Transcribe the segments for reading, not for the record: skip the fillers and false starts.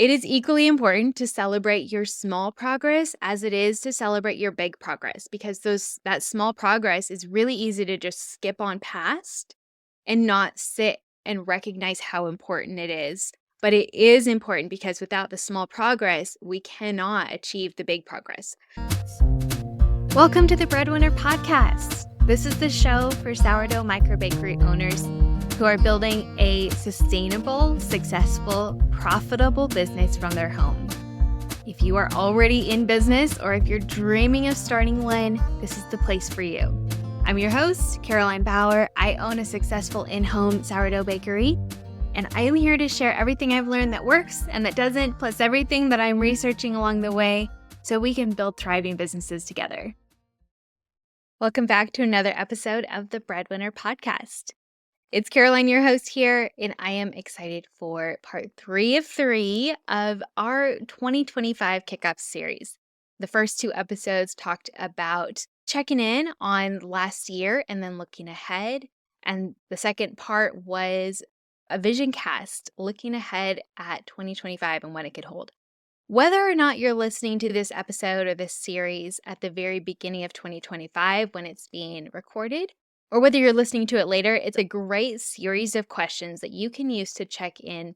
It is equally important to celebrate your small progress as it is to celebrate your big progress because that small progress is really easy to just skip on past and not sit and recognize how important it is. But it is important because without the small progress, we cannot achieve the big progress. Welcome to the Breadwinner Podcast. This is the show for Sourdough Microbakery owners who are building a sustainable, successful, profitable business from their home. If you are already in business or if you're dreaming of starting one, this is the place for you. I'm your host, Caroline Bauer. I own a successful in-home sourdough bakery, and I am here to share everything I've learned that works and that doesn't, plus everything that I'm researching along the way so we can build thriving businesses together. Welcome back to another episode of the Breadwinner Podcast. It's Caroline, your host here, and I am excited for part 3 of 3 of our 2025 Kickoff series. The first 2 episodes talked about checking in on last year and then looking ahead. And the second part was a vision cast, looking ahead at 2025 and what it could hold. Whether or not you're listening to this episode or this series at the very beginning of 2025 when it's being recorded, or whether you're listening to it later, it's a great series of questions that you can use to check in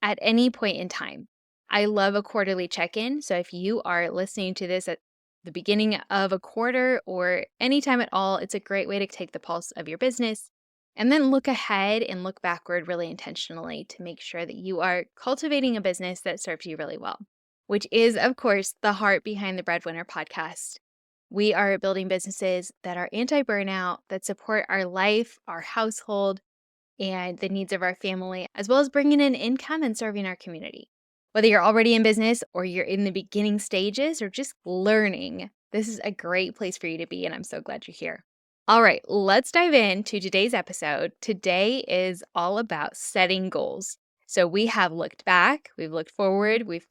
at any point in time. I love a quarterly check-in, so if you are listening to this at the beginning of a quarter or any time at all, it's a great way to take the pulse of your business and then look ahead and look backward really intentionally to make sure that you are cultivating a business that serves you really well, which is, of course, the heart behind the Breadwinner Podcast. We are building businesses that are anti-burnout, that support our life, our household, and the needs of our family, as well as bringing in income and serving our community. Whether you're already in business or you're in the beginning stages or just learning, this is a great place for you to be, and I'm so glad you're here. All right, let's dive into today's episode. Today is all about setting goals. So we have looked back, we've looked forward, we've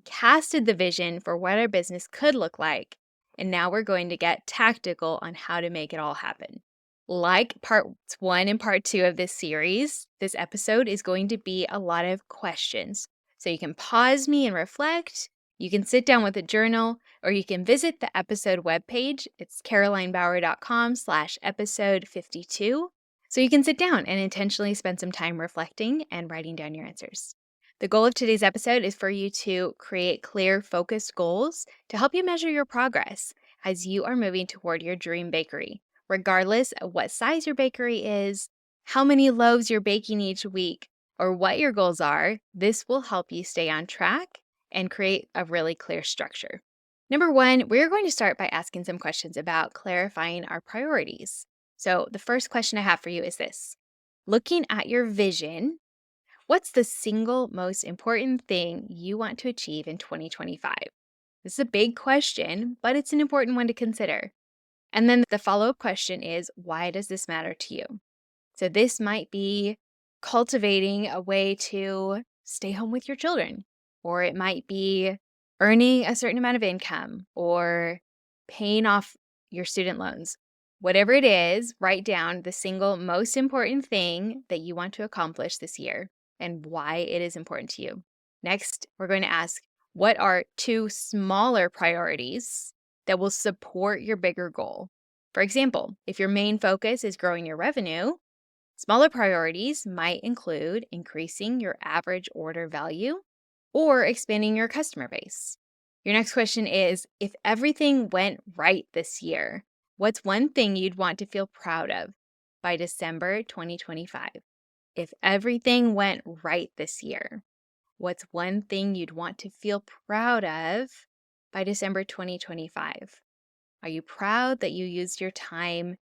casted the vision for what our business could look like. And now we're going to get tactical on how to make it all happen. Like parts 1 and part 2 of this series, this episode is going to be a lot of questions. So you can pause me and reflect. You can sit down with a journal, or you can visit the episode webpage. It's carolinebauer.com/episode 52. So you can sit down and intentionally spend some time reflecting and writing down your answers. The goal of today's episode is for you to create clear, focused goals to help you measure your progress as you are moving toward your dream bakery, regardless of what size your bakery is, how many loaves you're baking each week, or what your goals are. This will help you stay on track and create a really clear structure. Number 1, we're going to start by asking some questions about clarifying our priorities. So the first question I have for you is this: looking at your vision, what's the single most important thing you want to achieve in 2025? This is a big question, but it's an important one to consider. And then the follow-up question is, why does this matter to you? So this might be cultivating a way to stay home with your children, or it might be earning a certain amount of income, or paying off your student loans. Whatever it is, write down the single most important thing that you want to accomplish this year and why it is important to you. Next, we're going to ask, what are 2 smaller priorities that will support your bigger goal? For example, if your main focus is growing your revenue, smaller priorities might include increasing your average order value or expanding your customer base. Your next question is, if everything went right this year, what's one thing you'd want to feel proud of by December 2025? If everything went right this year, what's one thing you'd want to feel proud of by December 2025? Are you proud that you used your time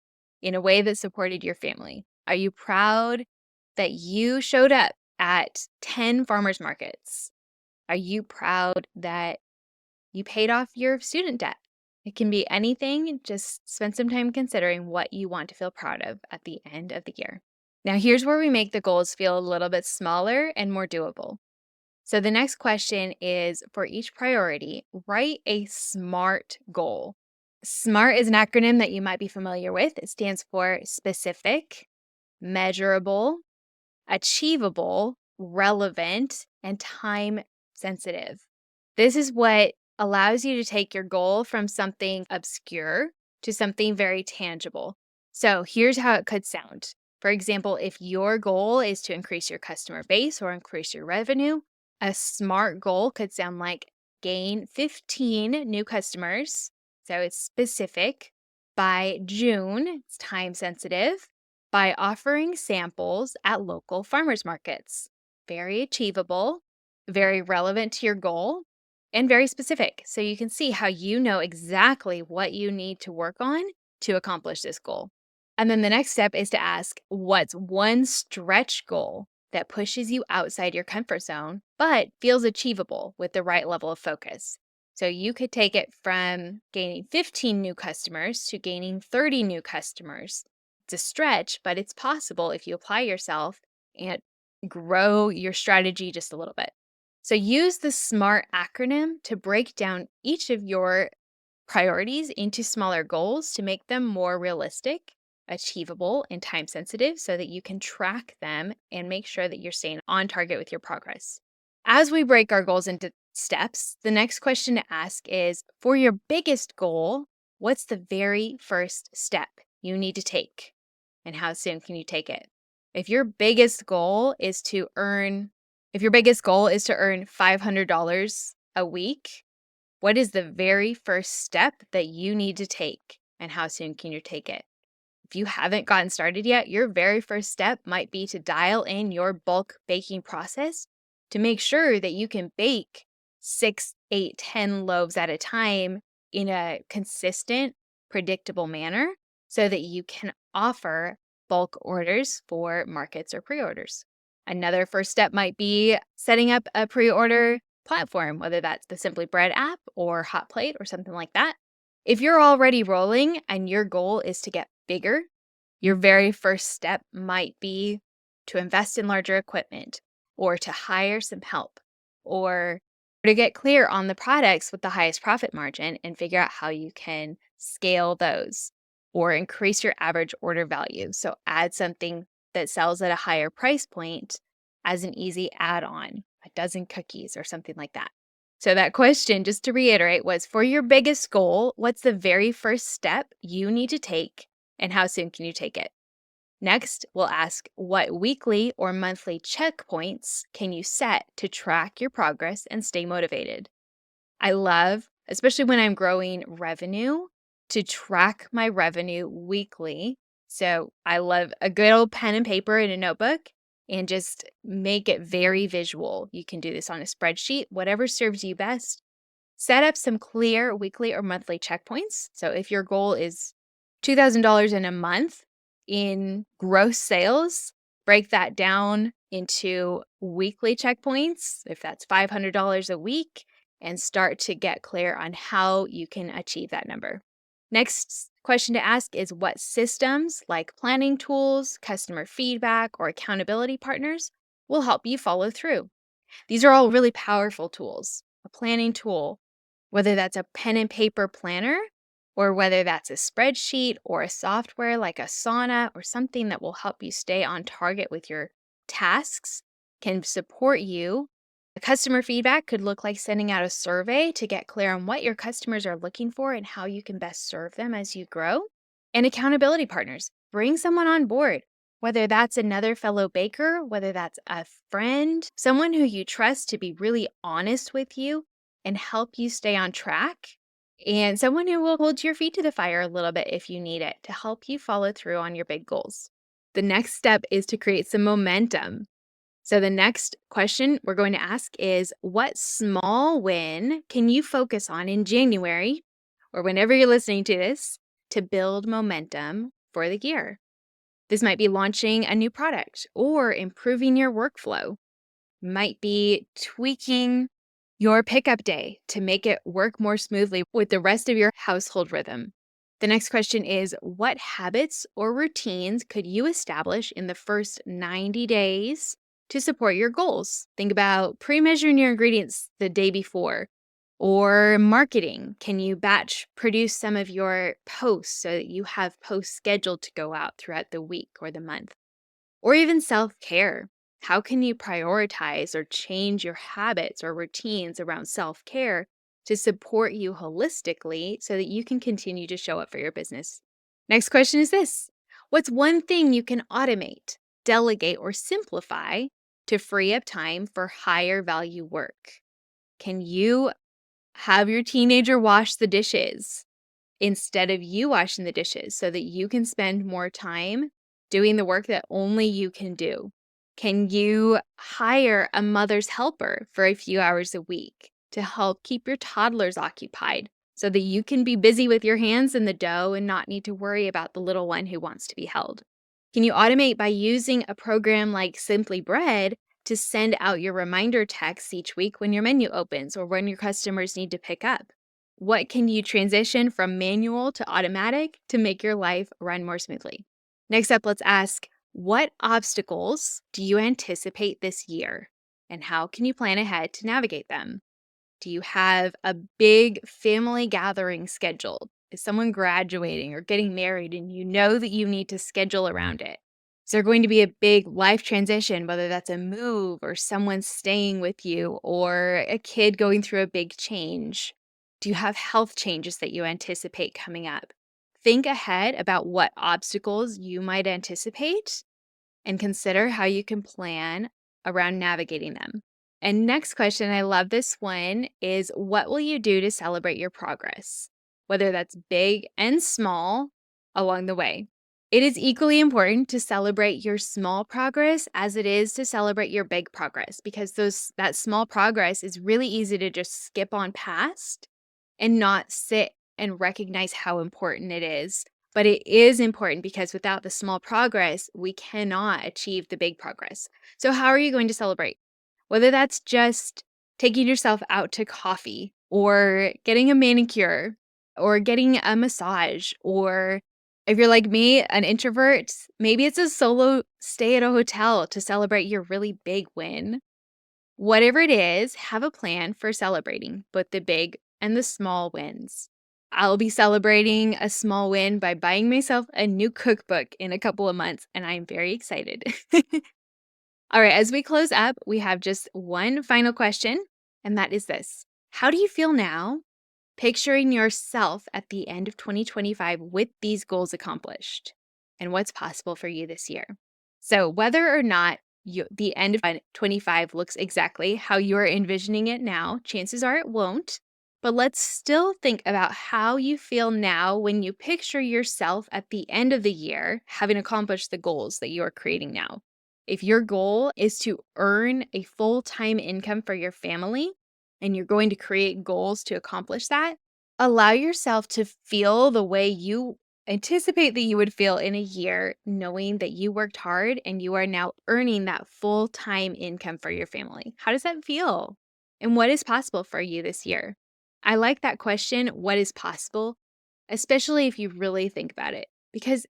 in a way that supported your family? Are you proud that you showed up at 10 farmers markets? Are you proud that you paid off your student debt? It can be anything. Just spend some time considering what you want to feel proud of at the end of the year. Now, here's where we make the goals feel a little bit smaller and more doable. So the next question is, for each priority, write a SMART goal. SMART is an acronym that you might be familiar with. It stands for specific, measurable, achievable, relevant, and time sensitive. This is what allows you to take your goal from something obscure to something very tangible. So here's how it could sound. For example, if your goal is to increase your customer base or increase your revenue, a SMART goal could sound like gain 15 new customers. So it's specific. By June, it's time sensitive, by offering samples at local farmers markets. Very achievable, very relevant to your goal, and very specific. So you can see how you know exactly what you need to work on to accomplish this goal. And then the next step is to ask, what's one stretch goal that pushes you outside your comfort zone, but feels achievable with the right level of focus? So you could take it from gaining 15 new customers to gaining 30 new customers. It's a stretch, but it's possible if you apply yourself and grow your strategy just a little bit. So use the SMART acronym to break down each of your priorities into smaller goals to make them more realistic, achievable, and time sensitive so that you can track them and make sure that you're staying on target with your progress. As we break our goals into steps, the next question to ask is, for your biggest goal, what's the very first step you need to take? And how soon can you take it? If your biggest goal is to earn $500 a week, what is the very first step that you need to take, and how soon can you take it? If you haven't gotten started yet, your very first step might be to dial in your bulk baking process to make sure that you can bake 6, 8, 10 loaves at a time in a consistent, predictable manner so that you can offer bulk orders for markets or pre-orders. Another first step might be setting up a pre-order platform, whether that's the Simply Bread app or Hot Plate or something like that. If you're already rolling and your goal is to get bigger, your very first step might be to invest in larger equipment or to hire some help or to get clear on the products with the highest profit margin and figure out how you can scale those or increase your average order value. So add something that sells at a higher price point as an easy add-on, a dozen cookies or something like that. So that question, just to reiterate, was, for your biggest goal, what's the very first step you need to take and how soon can you take it? Next, we'll ask, what weekly or monthly checkpoints can you set to track your progress and stay motivated? I love, especially when I'm growing revenue, to track my revenue weekly. So I love a good old pen and paper and a notebook and just make it very visual. You can do this on a spreadsheet, whatever serves you best. Set up some clear weekly or monthly checkpoints. So if your goal is $2,000 in a month in gross sales, break that down into weekly checkpoints, if that's $500 a week, and start to get clear on how you can achieve that number. Next question to ask is, what systems like planning tools, customer feedback, or accountability partners will help you follow through? These are all really powerful tools. A planning tool, whether that's a pen and paper planner or whether that's a spreadsheet or a software like Asana or something that will help you stay on target with your tasks, can support you. Customer feedback could look like sending out a survey to get clear on what your customers are looking for and how you can best serve them as you grow. And accountability partners, bring someone on board, whether that's another fellow baker, whether that's a friend, someone who you trust to be really honest with you and help you stay on track, and someone who will hold your feet to the fire a little bit if you need it to help you follow through on your big goals. The next step is to create some momentum. So the next question we're going to ask is, what small win can you focus on in January or whenever you're listening to this to build momentum for the year? This might be launching a new product or improving your workflow. Might be tweaking your pickup day to make it work more smoothly with the rest of your household rhythm. The next question is, what habits or routines could you establish in the first 90 days to support your goals? Think about pre-measuring your ingredients the day before, or marketing. Can you batch produce some of your posts so that you have posts scheduled to go out throughout the week or the month? Or even self-care. How can you prioritize or change your habits or routines around self care to support you holistically so that you can continue to show up for your business? Next question is this: what's one thing you can automate, delegate, or simplify to free up time for higher value work? Can you have your teenager wash the dishes instead of you washing the dishes so that you can spend more time doing the work that only you can do? Can you hire a mother's helper for a few hours a week to help keep your toddlers occupied so that you can be busy with your hands in the dough and not need to worry about the little one who wants to be held? Can you automate by using a program like Simply Bread to send out your reminder texts each week when your menu opens or when your customers need to pick up? What can you transition from manual to automatic to make your life run more smoothly? Next up, let's ask, what obstacles do you anticipate this year? And how can you plan ahead to navigate them? Do you have a big family gathering scheduled? Is someone graduating or getting married and you know that you need to schedule around it? Is there going to be a big life transition, whether that's a move or someone staying with you or a kid going through a big change? Do you have health changes that you anticipate coming up? Think ahead about what obstacles you might anticipate and consider how you can plan around navigating them. And next question, I love this one, is what will you do to celebrate your progress, whether that's big and small along the way? It is equally important to celebrate your small progress as it is to celebrate your big progress because that small progress is really easy to just skip on past and not sit and recognize how important it is. But it is important because without the small progress, we cannot achieve the big progress. So, how are you going to celebrate? Whether that's just taking yourself out to coffee or getting a manicure or getting a massage, or if you're like me, an introvert, maybe it's a solo stay at a hotel to celebrate your really big win. Whatever it is, have a plan for celebrating both the big and the small wins. I'll be celebrating a small win by buying myself a new cookbook in a couple of months, and I'm very excited. All right, as we close up, we have just one final question, and that is this: how do you feel now picturing yourself at the end of 2025 with these goals accomplished? And what's possible for you this year? So, whether or not the end of 25 looks exactly how you're envisioning it now, chances are it won't. But let's still think about how you feel now when you picture yourself at the end of the year having accomplished the goals that you are creating now. If your goal is to earn a full-time income for your family and you're going to create goals to accomplish that, allow yourself to feel the way you anticipate that you would feel in a year, knowing that you worked hard and you are now earning that full-time income for your family. How does that feel? And what is possible for you this year? I like that question, what is possible, especially if you really think about it, because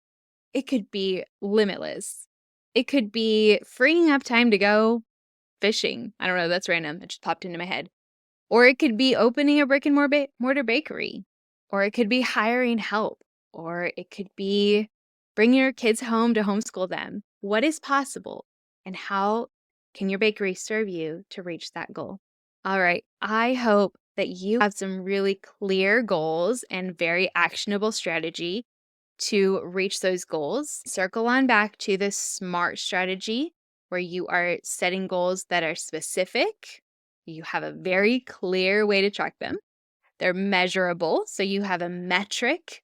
it could be limitless. It could be freeing up time to go fishing. I don't know, that's random. It just popped into my head. Or it could be opening a brick and mortar bakery. Or it could be hiring help. Or it could be bringing your kids home to homeschool them. What is possible? And how can your bakery serve you to reach that goal? All right. I hope that you have some really clear goals and very actionable strategy to reach those goals. Circle on back to the SMART strategy where you are setting goals that are specific. You have a very clear way to track them. They're measurable, so you have a metric.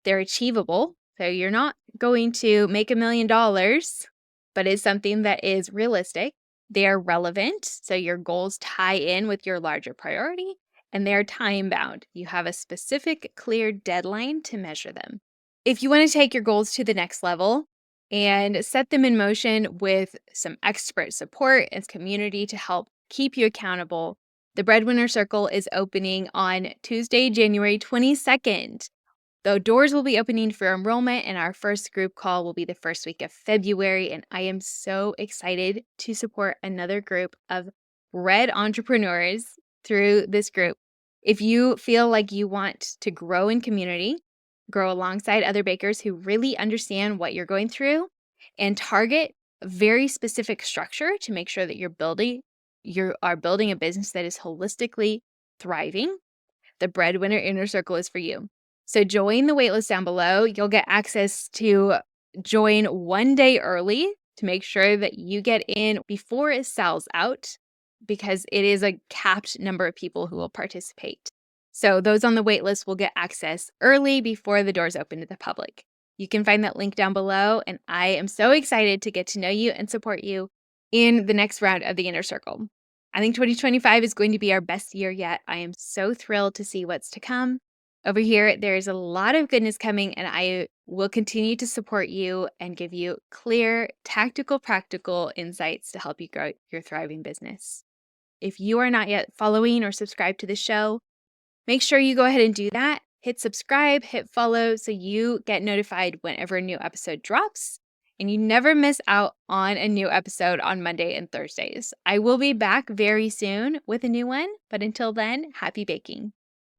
They're achievable, so you're not going to make $1,000,000, but it's something that is realistic. They are relevant, so your goals tie in with your larger priority, and they're time bound. You have a specific, clear deadline to measure them. If you want to take your goals to the next level and set them in motion with some expert support and community to help keep you accountable, the Breadwinner Circle is opening on Tuesday, January 22nd. The doors will be opening for enrollment, and our first group call will be the first week of February. And I am so excited to support another group of bread entrepreneurs through this group. If you feel like you want to grow in community, grow alongside other bakers who really understand what you're going through, and target a very specific structure to make sure that you are building a business that is holistically thriving, the Breadwinner Inner Circle is for you. So join the waitlist down below. You'll get access to join one day early to make sure that you get in before it sells out, because it is a capped number of people who will participate. So those on the waitlist will get access early before the doors open to the public. You can find that link down below, and I am so excited to get to know you and support you in the next round of the Inner Circle. I think 2025 is going to be our best year yet. I am so thrilled to see what's to come. Over here, there's a lot of goodness coming, and I will continue to support you and give you clear, tactical, practical insights to help you grow your thriving business. If you are not yet following or subscribed to the show, make sure you go ahead and do that. Hit subscribe, hit follow so you get notified whenever a new episode drops and you never miss out on a new episode on Monday and Thursdays. I will be back very soon with a new one, but until then, happy baking.